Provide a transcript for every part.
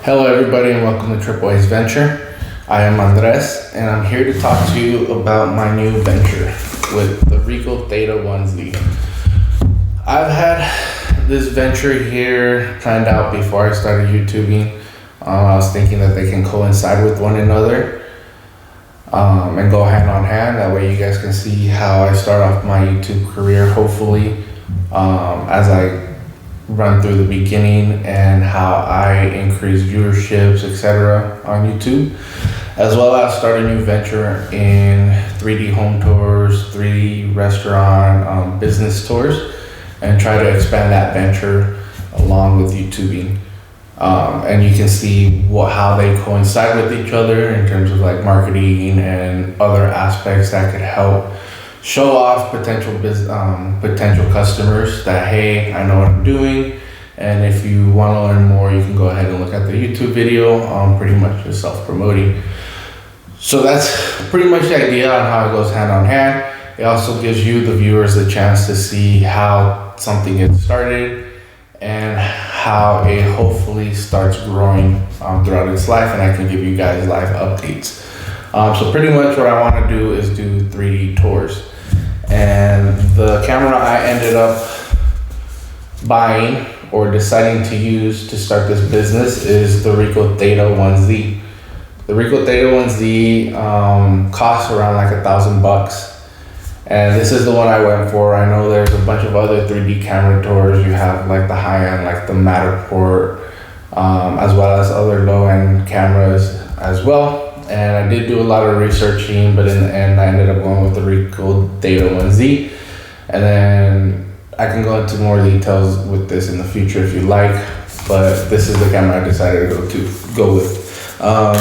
Hello everybody and welcome to Triple A's Venture. I am Andres and I'm here to talk to you about my new venture with the Ricoh Theta Z1. I've had this venture here planned out before I started YouTubing. I was thinking that they can coincide with one another and go hand on hand. That way you guys can see how I start off my YouTube career, hopefully, as I run through the beginning and how I increase viewerships, etc. on YouTube, as well as start a new venture in 3D home tours, 3D restaurant, business tours, and try to expand that venture along with YouTubing. And you can see how they coincide with each other in terms of like marketing and other aspects that could help show off potential customers that, hey, I know what I'm doing. And if you want to learn more, you can go ahead and look at the YouTube video. Pretty much just self-promoting. So that's pretty much the idea on how it goes hand on hand. It also gives you, the viewers, the chance to see how something gets started and how it hopefully starts growing throughout its life, and I can give you guys live updates. So pretty much what I want to do is do 3D tours. And the camera I ended up buying or deciding to use to start this business is the Ricoh Theta Z1. The Ricoh Theta Z1 costs around like $1,000. And this is the one I went for. I know there's a bunch of other 3D camera tours. You have like the high-end, like the Matterport, as well as other low-end cameras as well. And I did do a lot of researching, but in the end, I ended up going with the Ricoh Theta Z1. And then I can go into more details with this in the future if you like, but this is the camera I decided to go with. I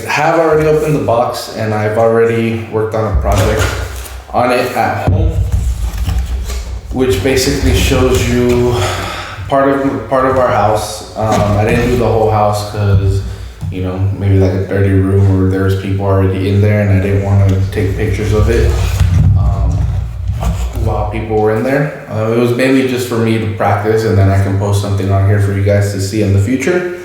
have already opened the box and I've already worked on a project on it at home, which basically shows you part of our house. I didn't do the whole house because, you know, maybe like a dirty room or there's people already in there and I didn't want to take pictures of it while people were in there. It was mainly just for me to practice, and then I can post something on here for you guys to see in the future,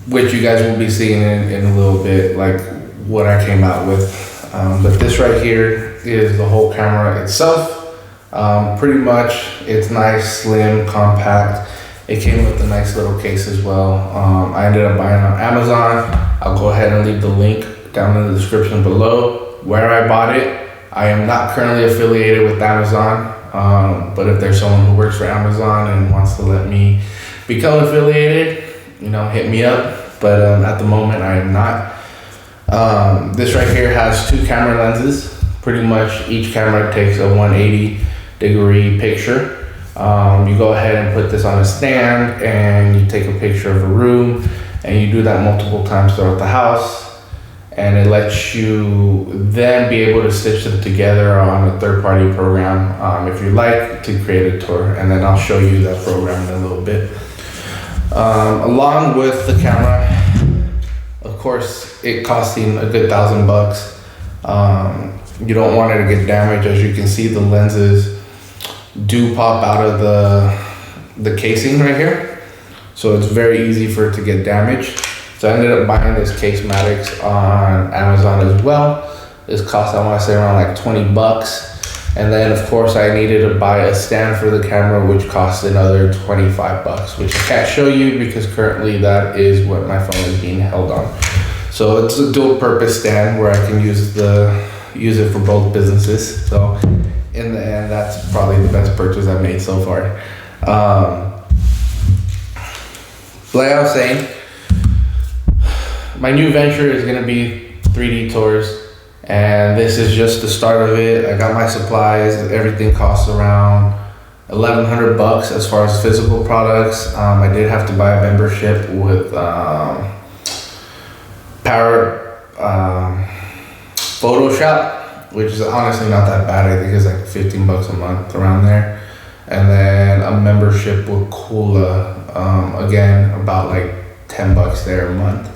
which you guys will be seeing in a little bit, like what I came out with. But this right here is the whole camera itself. Pretty much it's nice, slim, compact. It came with a nice little case as well. I ended up buying on Amazon. I'll go ahead and leave the link down in the description below where I bought it. I am not currently affiliated with Amazon, but if there's someone who works for Amazon and wants to let me become affiliated, you know, hit me up. But at the moment, I am not. This right here has 2 camera lenses. Pretty much each camera takes a 180-degree picture. You go ahead and put this on a stand and you take a picture of a room, and you do that multiple times throughout the house, and it lets you then be able to stitch them together on a third-party program if you like to create a tour, and then I'll show you that program in a little bit. Along with the camera, of course, it costing a good $1,000. You don't want it to get damaged. As you can see, the lenses do pop out of the casing right here, so it's very easy for it to get damaged. So I ended up buying this Casematix on Amazon as well. This cost, I want to say, around like $20. And then of course I needed to buy a stand for the camera, which cost another $25, which I can't show you because currently that is what my phone is being held on. So it's a dual purpose stand where I can use it for both businesses. So in the end, that's probably the best purchase I've made so far. Like I was saying, my new venture is gonna be 3D tours, and this is just the start of it. I got my supplies. Everything costs around $1,100 as far as physical products. I did have to buy a membership with Photoshop, which is honestly not that bad. I think it's like $15 a month, around there. And then a membership with Kula, again, about like $10 there a month,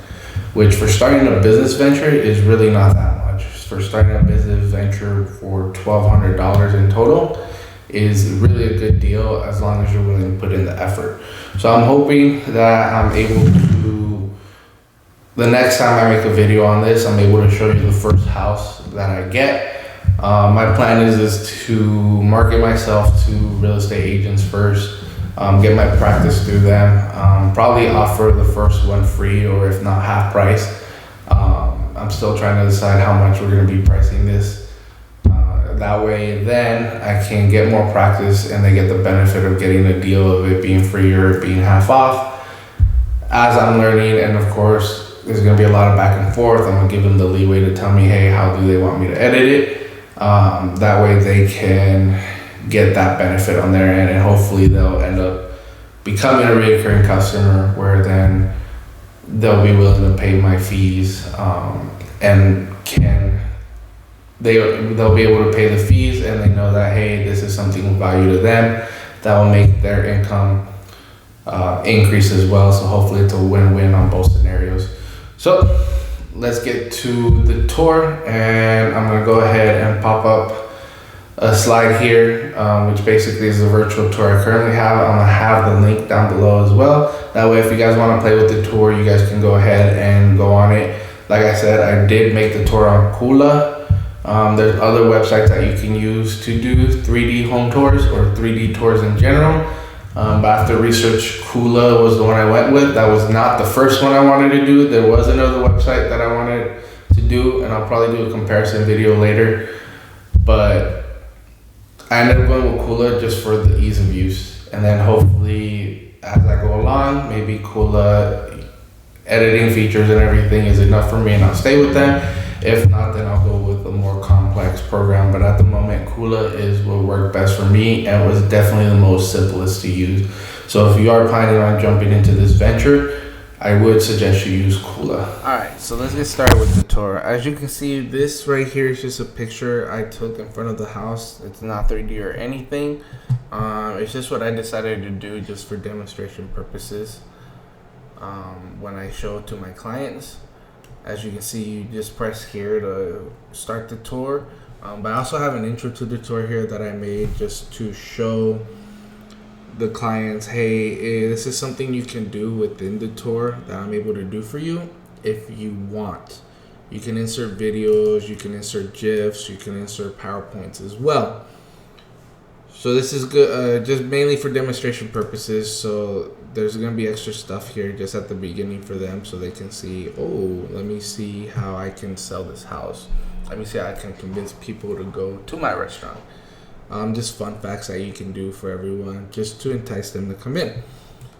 which for starting a business venture is really not that much. For starting a business venture for $1,200 in total is really a good deal as long as you're willing to put in the effort. So I'm hoping that I'm able to, the next time I make a video on this, I'm able to show you the first house that I get. My plan is to market myself to real estate agents first, get my practice through them, probably offer the first one free or if not half price. I'm still trying to decide how much we're going to be pricing this. That way then I can get more practice and they get the benefit of getting a deal of it being free or it being half off as I'm learning. And of course, there's going to be a lot of back and forth. I'm going to give them the leeway to tell me, hey, how do they want me to edit it? That way they can get that benefit on their end, and hopefully they'll end up becoming a recurring customer where then they'll be willing to pay my fees, and they'll be able to pay the fees, and they know that, hey, this is something of value to them that will make their income increase as well. So hopefully it's a win-win on both scenarios. So let's get to the tour, and I'm gonna go ahead and pop up a slide here, which basically is the virtual tour I currently have. I'm gonna have the link down below as well. That way, if you guys wanna play with the tour, you guys can go ahead and go on it. Like I said, I did make the tour on Kula. There's other websites that you can use to do 3D home tours or 3D tours in general. But after research, Kula was the one I went with. That was not the first one I wanted to do. There was another website that I wanted to do, and I'll probably do a comparison video later. But I ended up going with Kula just for the ease of use. And then hopefully, as I go along, maybe Kula editing features and everything is enough for me and I'll stay with them. If not, then I'll go with a more complex program. But at the moment, Kula is what worked best for me and was definitely the most simplest to use. So if you are planning on jumping into this venture, I would suggest you use Kula. Alright, so let's get started with the tour. As you can see, this right here is just a picture I took in front of the house. It's not 3D or anything. It's just what I decided to do just for demonstration purposes when I show it to my clients. As you can see, you just press here to start the tour. But I also have an intro to the tour here that I made just to show the clients, hey, this is something you can do within the tour that I'm able to do for you if you want. You can insert videos, you can insert GIFs, you can insert PowerPoints as well. So this is good, just mainly for demonstration purposes. So there's gonna be extra stuff here just at the beginning for them so they can see, oh, let me see how I can sell this house. Let me see how I can convince people to go to my restaurant. Just fun facts that you can do for everyone just to entice them to come in.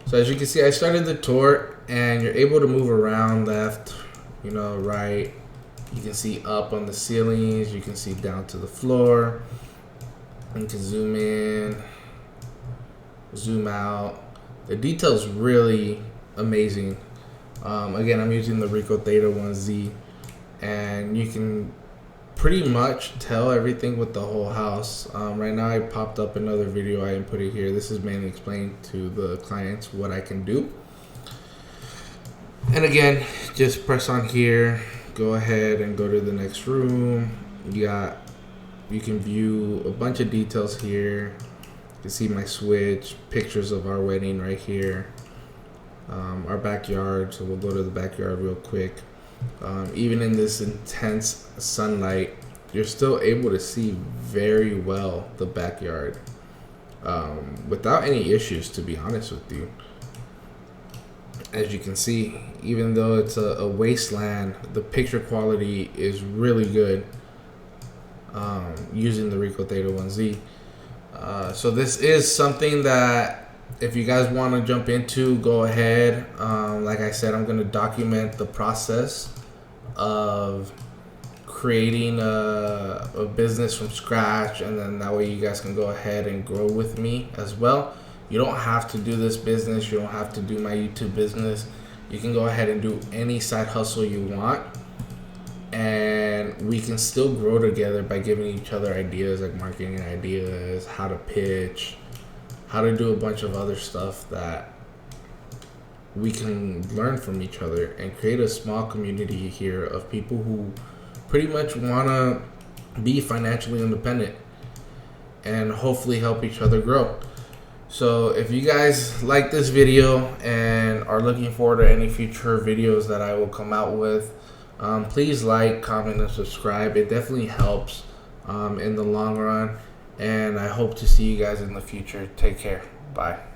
So as you can see, I started the tour and you're able to move around left, right. You can see up on the ceilings, you can see down to the floor. You can zoom in, zoom out. The detail's really amazing. Again, I'm using the Ricoh Theta Z1, and you can pretty much tell everything with the whole house. Right now I popped up another video, I didn't put it here. This is mainly explaining to the clients what I can do. And again, just press on here, go ahead and go to the next room. You can view a bunch of details here. You can see my switch, pictures of our wedding right here. Our backyard, so we'll go to the backyard real quick. Even in this intense sunlight, you're still able to see very well the backyard without any issues, to be honest with you. As you can see, even though it's a wasteland, the picture quality is really good using the Ricoh Theta Z1. So this is something that if you guys want to jump into, go ahead. Like I said, I'm going to document the process of creating a business from scratch, and then that way you guys can go ahead and grow with me as well. You don't have to do this business, you don't have to do my YouTube business. You can go ahead and do any side hustle you want, and we can still grow together by giving each other ideas, like marketing ideas, how to pitch, how to do a bunch of other stuff that we can learn from each other and create a small community here of people who pretty much want to be financially independent. and hopefully help each other grow. So if you guys like this video and are looking forward to any future videos that I will come out with, please like, comment, and subscribe. It definitely helps in the long run, and I hope to see you guys in the future. Take care. Bye.